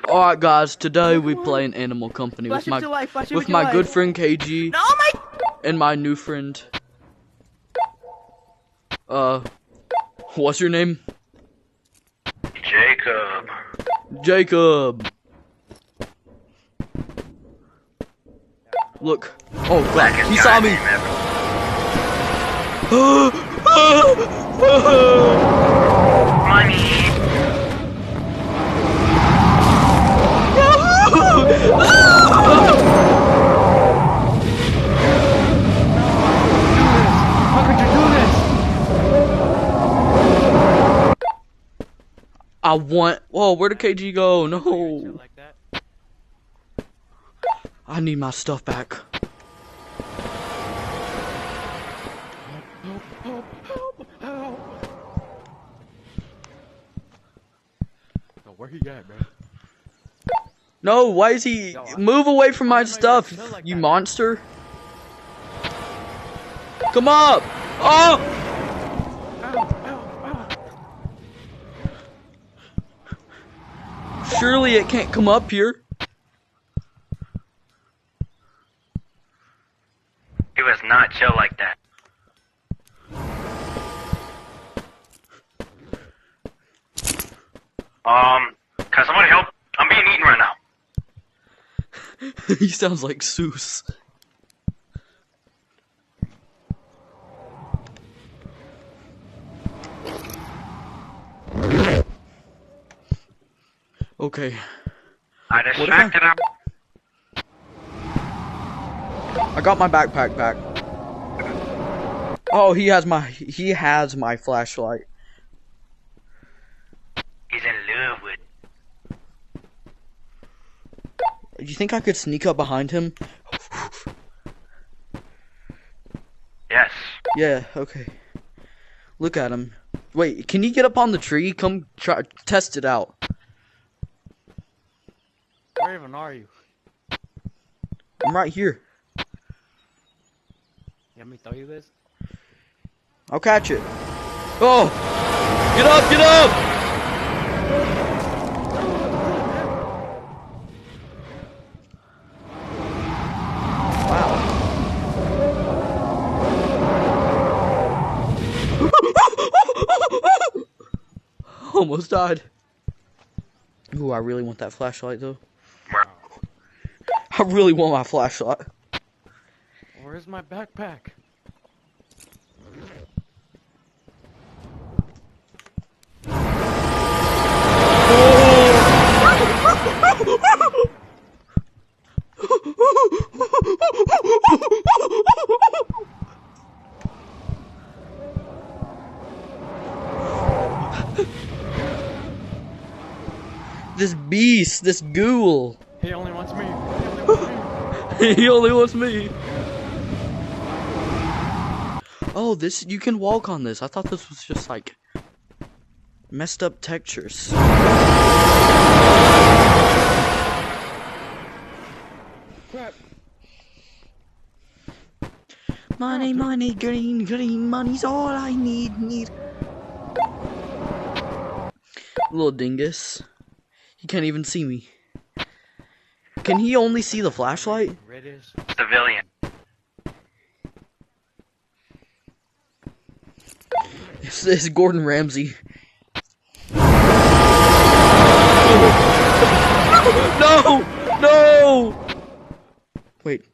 Alright guys, today we play an Animal Company with my good friend KG and my new friend. What's your name? Jacob. Jacob. Look. Oh crap, he saw me. Money. How could you do this? I want. Whoa, where did KG go? No. I need my stuff back. Help. Oh, where he at, man? No, why is he? Move away from my stuff, you monster. Come up! Oh! Surely it can't come up here. He was not chill like that. Can somebody help? I'm being eaten right now. He sounds like Seuss. Okay. I distracted him. I got my backpack back. Oh, he has my flashlight. He's in love with. Do you think I could sneak up behind him? Yes. Yeah, okay. Look at him. Wait, can you get up on the tree? Come try test it out. Where even are you? I'm right here. You want me to throw you this? I'll catch it. Oh! Get up, get up! Almost died. Ooh, I really want that flashlight though. I really want my flashlight. Where's my backpack? This beast, this ghoul. He only wants me. He only wants me. Oh, this, you can walk on this. I thought this was just like messed up textures. Crap. Money, money, green, green, money's all I need. Little dingus. He can't even see me. Can he only see the flashlight? Civilian. It's Gordon Ramsay. No! No! Wait.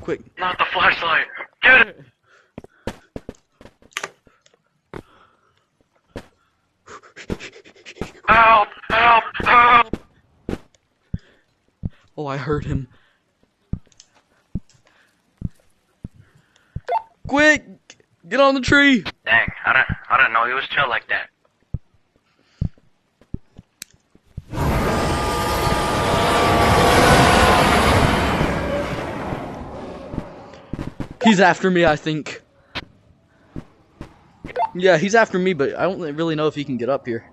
Quick. Not the flashlight. Get it. Help! Help! Help! Oh, I heard him. Quick! Get on the tree! Dang, I didn't know he was chill like that. He's after me, I think. Yeah, he's after me, but I don't really know if he can get up here.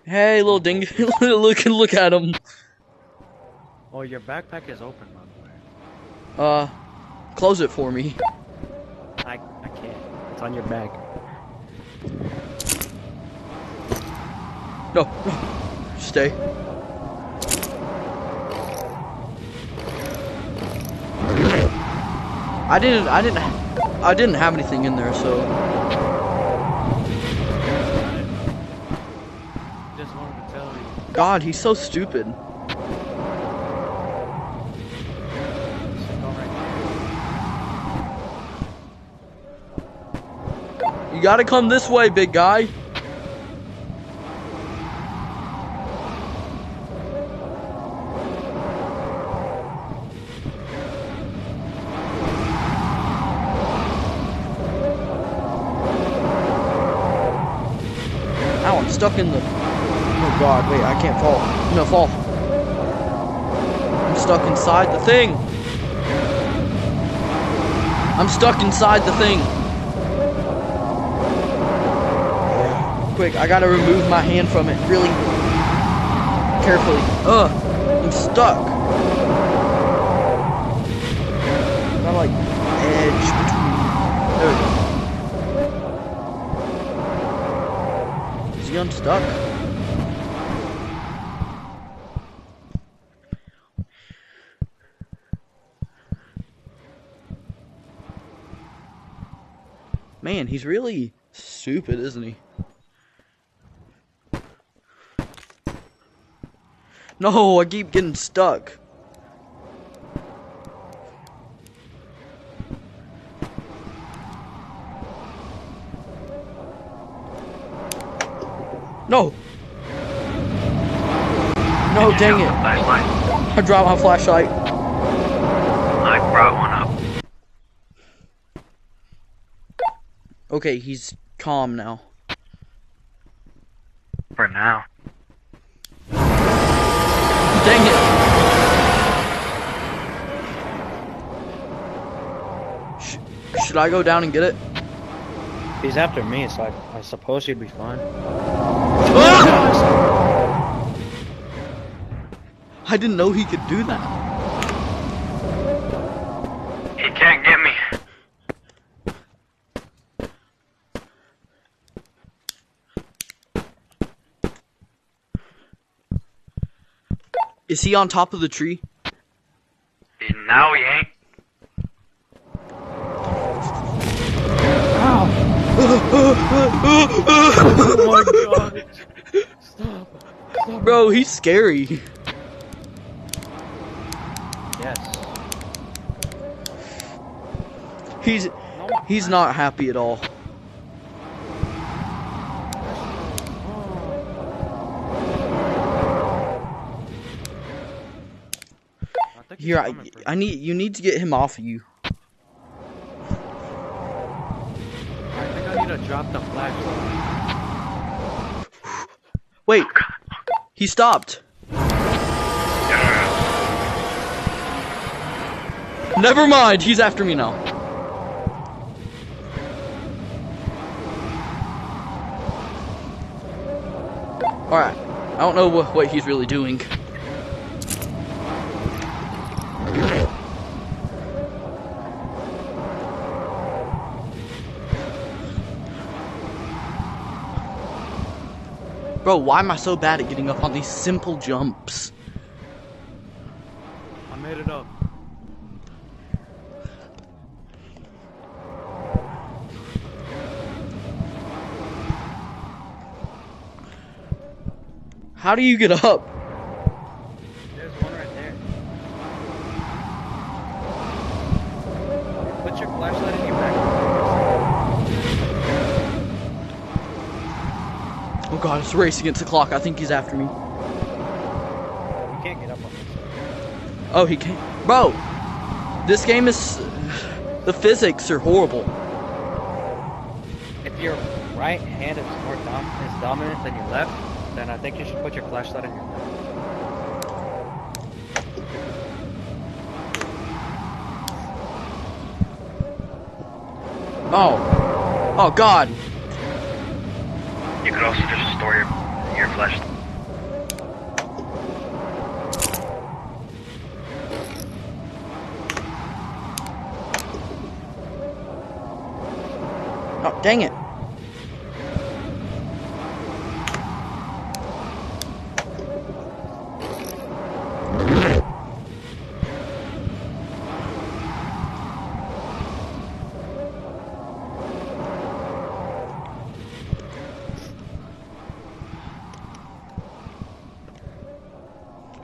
Hey, little ding! look at him. Oh, your backpack is open, by the way. Close it for me. I can't. It's on your back. No, no. Stay. I didn't have anything in there, so. Just wanted to tell you. God, he's so stupid. You should go right You gotta come this way, big guy. Ow, I'm stuck in the... Oh god, wait, I can't fall. I'm gonna fall. I'm stuck inside the thing. I'm stuck inside the thing. Quick, I gotta remove my hand from it really carefully. Ugh, I'm stuck. Got like edge between. There we go. Is he unstuck? Man, he's really stupid, isn't he? No, I keep getting stuck. No! No, dang it. Flashlight. I dropped my flashlight. I brought one up. Okay, he's calm now. For now. Dang it! Should I go down and get it? He's after me, so I suppose he'd be fine. Ah! I didn't know he could do that. He can't get me. Is he on top of the tree? Now he ain't. Oh my god! Stop! Stop! Bro, he's scary. Yes. He's not happy at all. Here, you need to get him off of you. I think I need to drop the flashlight. Wait, he stopped. Never mind, he's after me now. Alright, I don't know what he's really doing. Bro, why am I so bad at getting up on these simple jumps? I made it up. How do you get up? There's one right there. Put your flashlight in your back. Oh god, it's a race against the clock. I think he's after me. You can't get up on this. Oh, he can't. Bro, this game is... the physics are horrible. If your right hand is more dominant than your left, then I think you should put your flashlight in your back. Oh. Oh god. You could also just store your flashlight. Oh, dang it.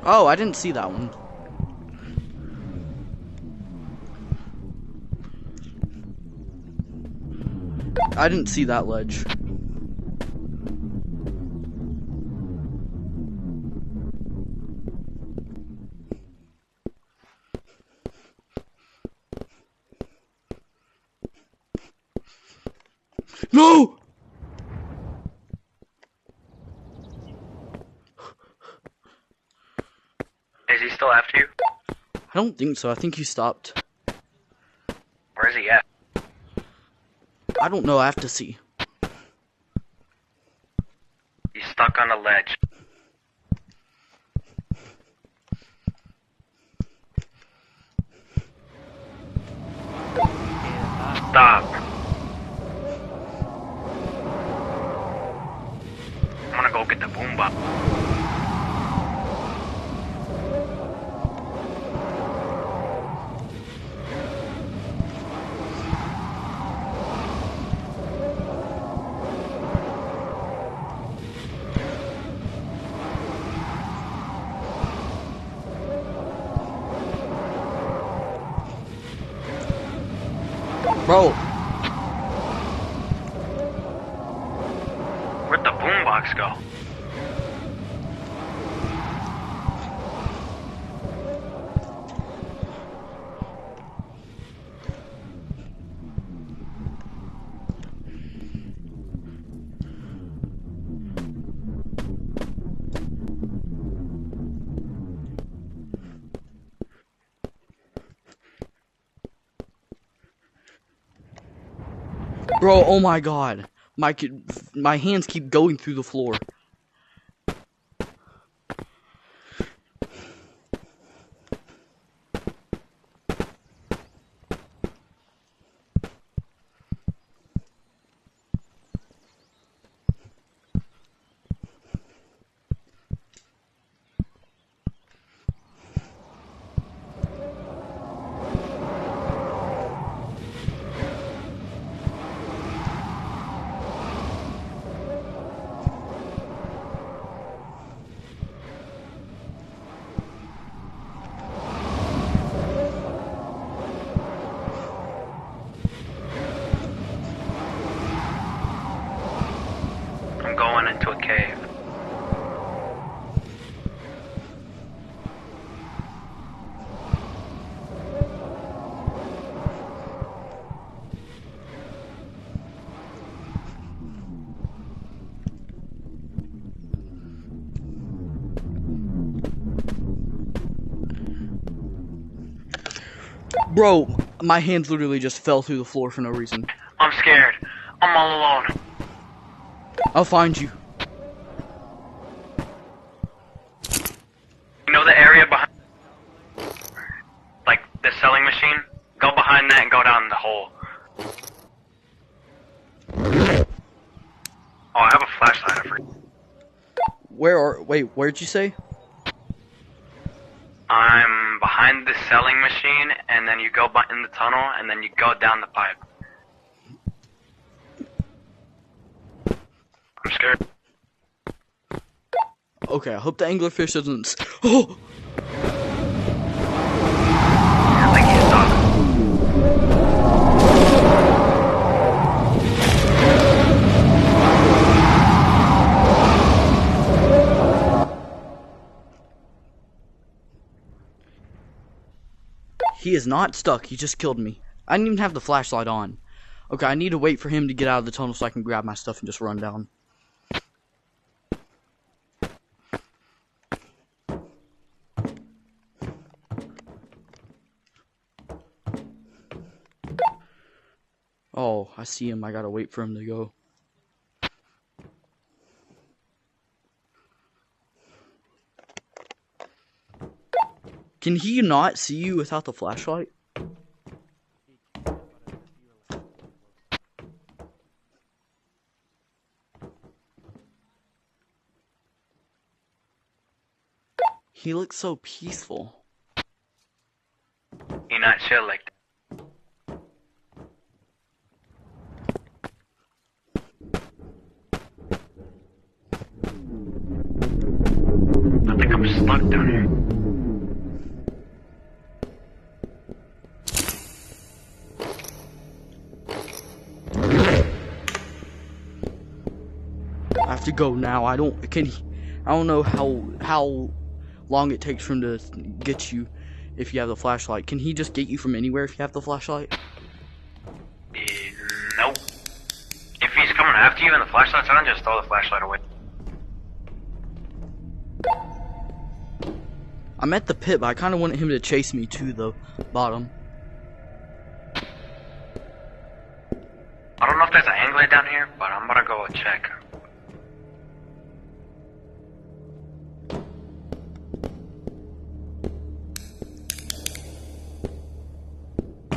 Oh, I didn't see that one. I didn't see that ledge. No! Is he still after you? I don't think so. I think he stopped. Where is he at? I don't know. I have to see. He's stuck on a ledge. Stop. I'm gonna go get the boombox. Bro, Where'd the boombox go? bro, oh my god. My hands keep going through the floor. I'm going into a cave. Bro, my hands literally just fell through the floor for no reason. I'm scared. I'm all alone. I'll find you. You know the area behind, like the selling machine? Go behind that and go down the hole. Oh, I have a flashlight. I forgot. Wait, where'd you say? I'm behind the selling machine, and then you go in the tunnel, and then you go down the pipe. I'm scared. Okay, I hope the anglerfish doesn't. Oh! I think he's stuck. He is not stuck. He just killed me. I didn't even have the flashlight on. Okay, I need to wait for him to get out of the tunnel so I can grab my stuff and just run down. Oh, I see him. I gotta wait for him to go. Can he not see you without the flashlight? He looks so peaceful. You're not chill like that. I think I'm stuck. luck down here. I have to go now. I don't know how long it takes for him to get you if you have the flashlight. Can he just get you from anywhere if you have the flashlight? Nope. If he's coming after you and the flashlight's on, just throw the flashlight away. I'm at the pit, but I kind of wanted him to chase me to the bottom. I don't know if there's an angler down here, but I'm gonna go check.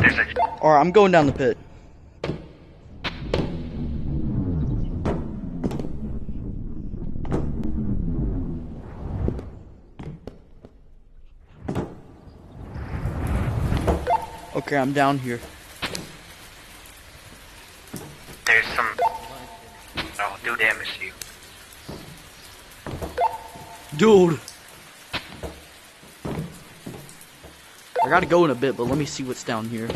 There's a... Alright, I'm going down the pit. Okay, I'm down here. There's some... Oh, do damage to you. Dude! I gotta go in a bit, but let me see what's down here.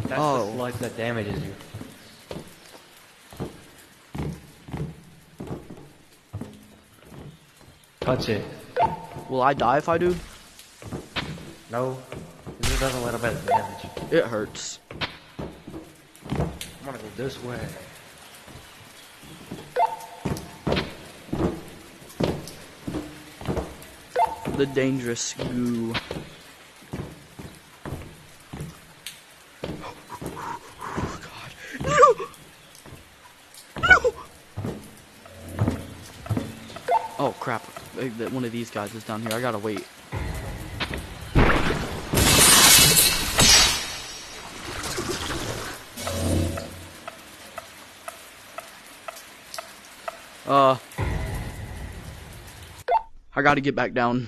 That's Oh. the sludge that damages you. Touch it. Will I die if I do? No. This does a little bit of damage. It hurts. I'm gonna go this way. The dangerous goo. Oh, God. No! No! Oh, crap. One of these guys is down here. I gotta wait. I gotta get back down.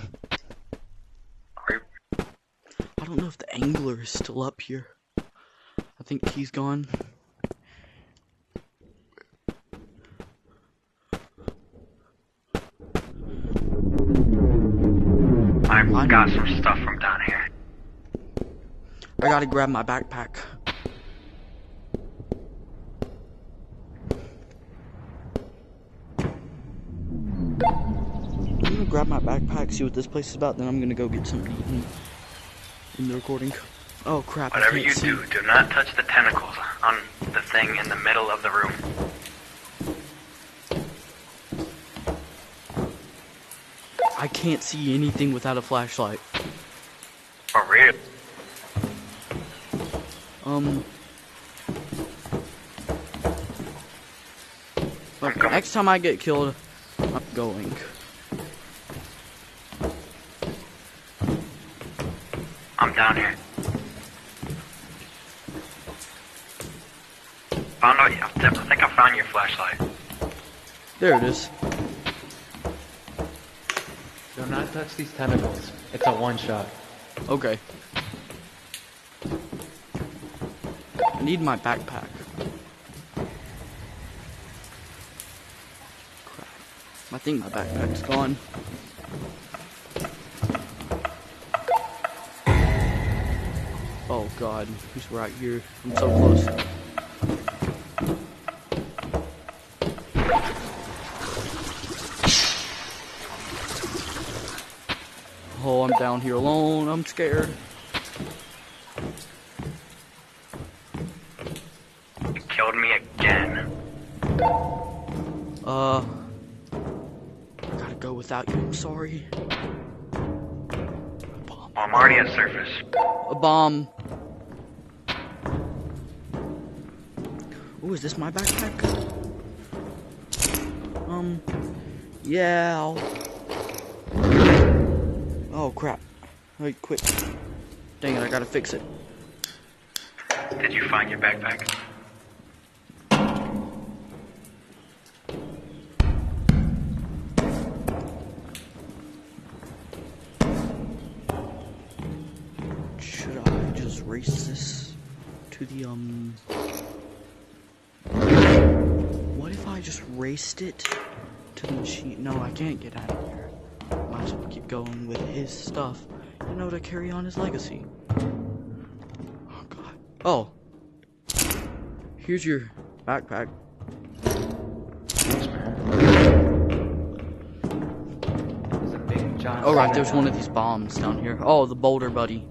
I don't know if the angler is still up here. I think he's gone. I've got some stuff from down here. I gotta grab my backpack. I'm gonna grab my backpack, see what this place is about, then I'm gonna go get something to eat in the recording. Oh crap, Whatever I you can't see. do not touch the tentacles on the thing in the middle of the room. I can't see anything without a flashlight. For real. Look, next time I get killed, I'm going. I'm down here. Found out, I think I found your flashlight. There it is. Do not touch these tentacles. It's a one shot. Okay. I need my backpack. Crap. I think my backpack's gone. Oh god, he's right here. I'm so close. Oh, I'm down here alone. I'm scared. You killed me again. I gotta go without you. I'm sorry. I'm already at surface. A bomb. Ooh, is this my backpack? Yeah. Oh crap. Wait, quick. Dang it, I gotta fix it. Did you find your backpack? Should I just race this to the, What if I just raced it to the machine? No, I can't get out of here. Might as well keep going with his stuff, you know, to carry on his legacy. Oh god. Oh. Here's your backpack. Thanks, man. There's a big giant. Oh right, there's one of these bombs down here. Oh, the boulder buddy.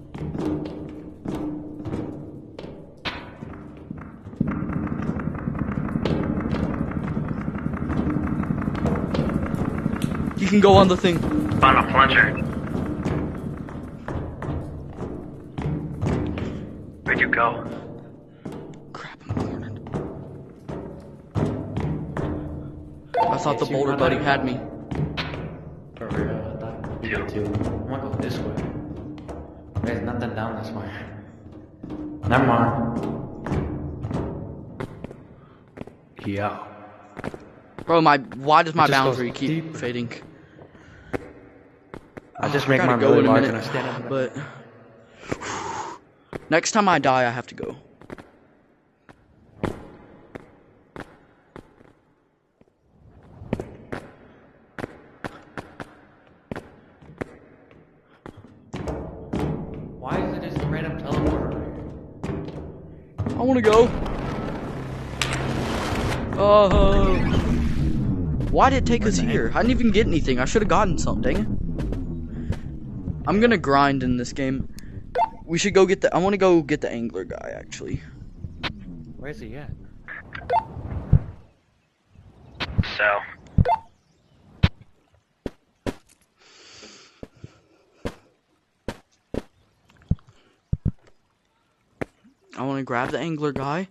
You can go on the thing. Found a plunger. Where'd you go? Crap, I'm cornered. I thought the boulder buddy had me. For real, I thought you did too. I'm gonna go this way. There's nothing down this way. Never mind. Yeah. Bro, why does my It just goes boundary keep deeper. fading? I just I make gotta mine go really in a large minute, and I stand up. but next time I die, I have to go. Why is it just a random teleporter? I want to go. Why did it take us here? I didn't even get anything. I should have gotten something. Dang it. I'm gonna grind in this game. We should go get the. I want to go get the angler guy actually. Where's he at? So, I want to grab the angler guy,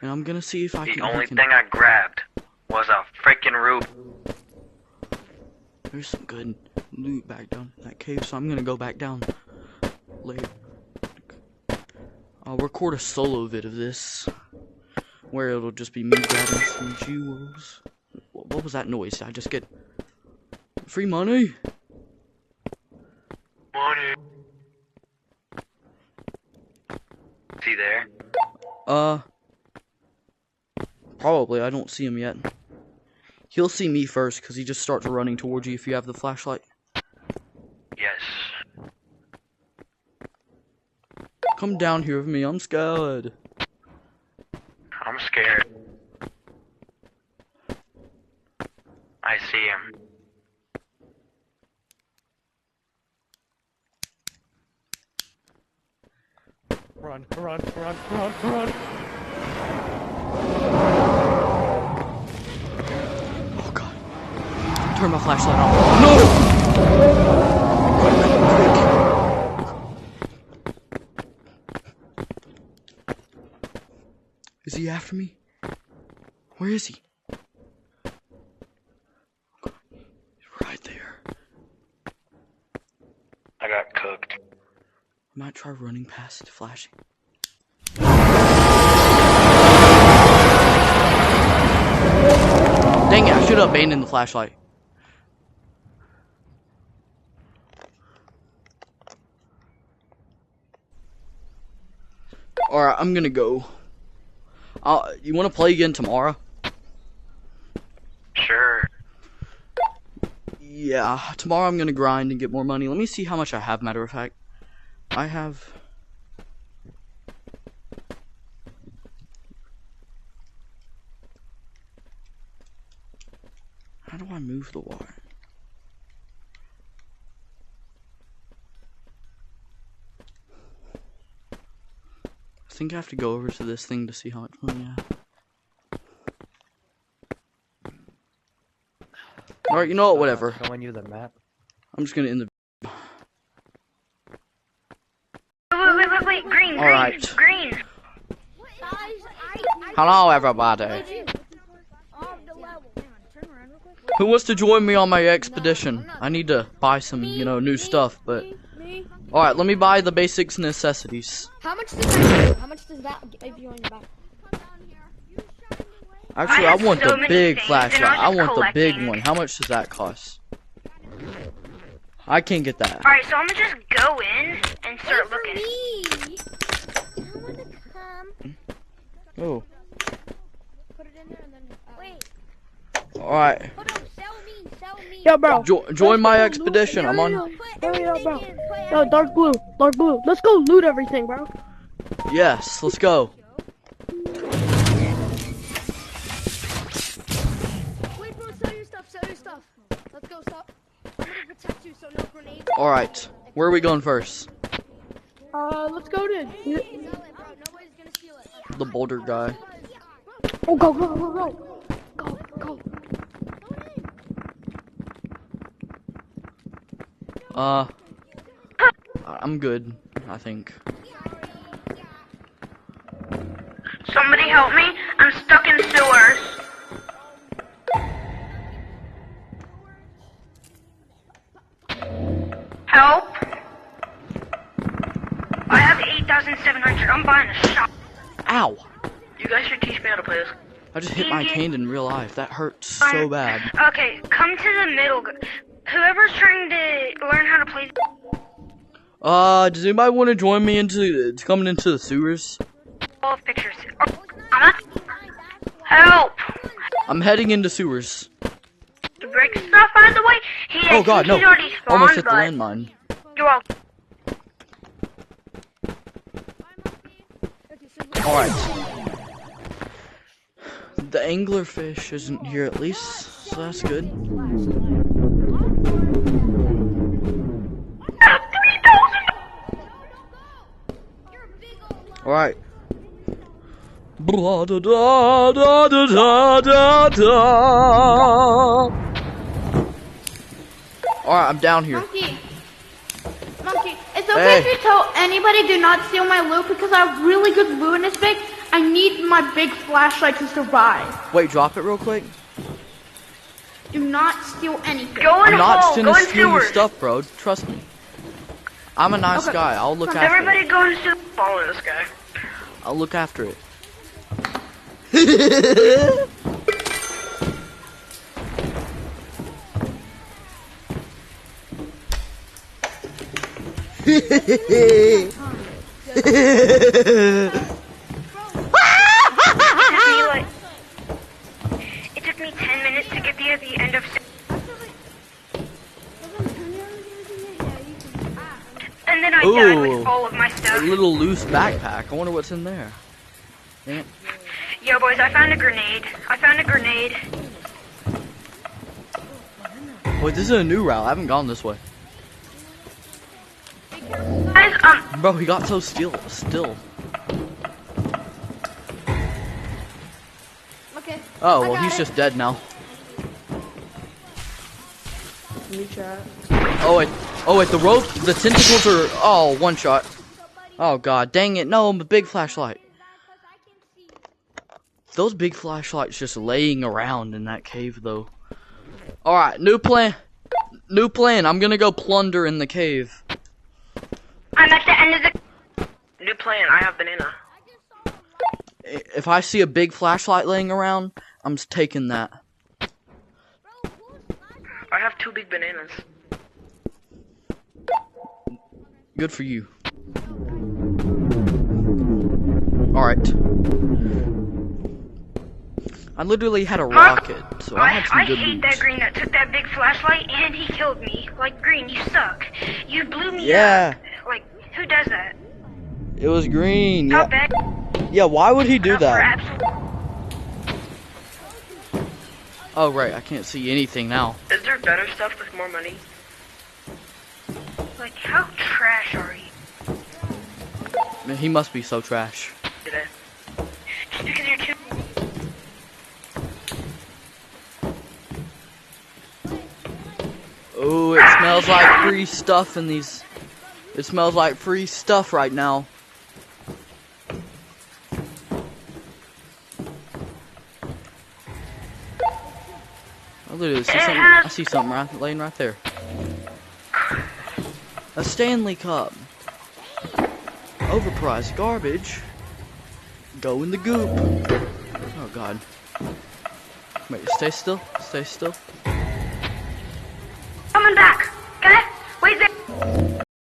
and I'm gonna see if I the can. only thing I grabbed was a freaking ruby. There's some good loot back down in that cave, so I'm gonna go back down later. I'll record a solo vid of this, where it'll just be me grabbing some jewels. What was that noise? Did I just get free money? Money. Is he there? Probably. I don't see him yet. He'll see me first, because he just starts running towards you if you have the flashlight. Yes. Come down here with me, I'm scared. I'm scared. I see him. Run, run, run, run, run. Oh god. Turn my flashlight on. No! Is he after me? Where is he? He's right there. I got cooked. I might try running past it, flashing. Dang it, I should have abandoned the flashlight. Alright, I'm gonna go. You wanna play again tomorrow? Sure. Yeah, tomorrow I'm gonna grind and get more money. Let me see how much I have, matter of fact. I have... How do I move the wire? I think I have to go over to this thing to see how much money I have. Alright, you know what, whatever. Showing you the map. I'm just gonna end the... Wait, green, Alright. green. Hello, everybody. Who wants to join me on my expedition? I need to buy some, you know, new stuff, but... Alright, let me buy the basics necessities. How much does that? How much does that give you on your back? Actually, I I have want so the many big things, flashlight. and I'm I just want the big collecting. one. How much does that cost? I can't get that. Alright, so I'm gonna just go in and start looking. Me. I wanna come. Oh. Put it in there and then. Wait. Alright. Hold on. Sell me. Sell me. Yo, bro. Join my expedition. I'm on. Yo, bro. Yo, dark blue. Dark blue. Let's go loot everything, bro. Yes, let's go. Wait, bro, sell your stuff, sell your stuff. Let's go, stop. I'm gonna protect you so no grenades. All right, where are we going first? Let's go to. Sell it, bro. Nobody's gonna steal it. The boulder guy. Oh, go, go, go, go. Go, go. I'm good, I think. Somebody help me. I'm stuck in sewers. Help. I have 8,700. I'm buying a shot. Ow! You guys should teach me how to play this. I just hit my cane in real life. That hurts so bad. Okay, come to the middle. Whoever's trying to learn how to play. Does anybody want to join me coming into the sewers? All of pictures. Help! I'm heading into sewers. To break stuff, by the way. Oh god, no. He's already spawned, Almost hit the but landmine. you're welcome. Alright. The anglerfish isn't here at least, so that's good. Alright. Alright, I'm down here. Monkey, it's okay Hey. if you tell anybody do not steal my loot because I have really good loot in this big. I need my big flashlight to survive. Wait, drop it real quick. Do not steal anything. Go in I'm a not hole. gonna Go in steal your sewers. stuff, bro. Trust me. I'm a nice Okay. guy. I'll look after Everybody it. go into Follow this guy. I'll look after it. It took me 10 minutes to get there at the end of. And then I died Ooh. with all of my A stuff. little loose backpack. I wonder what's in there. Damn. Yo, boys, I found a grenade. Wait, this is a new route. I haven't gone this way. Guys, Bro, he got so still. Okay. Oh, I well, got he's it. just dead now. Me chat. Oh wait, the rope, the tentacles are, oh, one shot. Oh god, dang it, no, I'm a big flashlight. Those big flashlights just laying around in that cave, though. Alright, new plan. I'm gonna go plunder in the cave. I'm at the end of the. New plan. I have banana. If I see a big flashlight laying around, I'm just taking that. I have 2 big bananas. Good for you. Alright. I literally had a rocket, so I had some I good hate loot. that green that took that big flashlight and he killed me. Like, green, you suck. You blew me Yeah. up. Like, who does that? It was green, How yeah. bad? Yeah, why would he do For that? Oh, right, I can't see anything now. Is there better stuff with more money? Like, how trash are you? Man, he must be so trash. Did I? Just because you're too. Oh, it smells like free stuff in these. It smells like free stuff right now. I literally see something. I see something laying right there. A Stanley Cup. Overpriced garbage. Go in the goop. Oh god. Wait, stay still. Stay still. Coming back.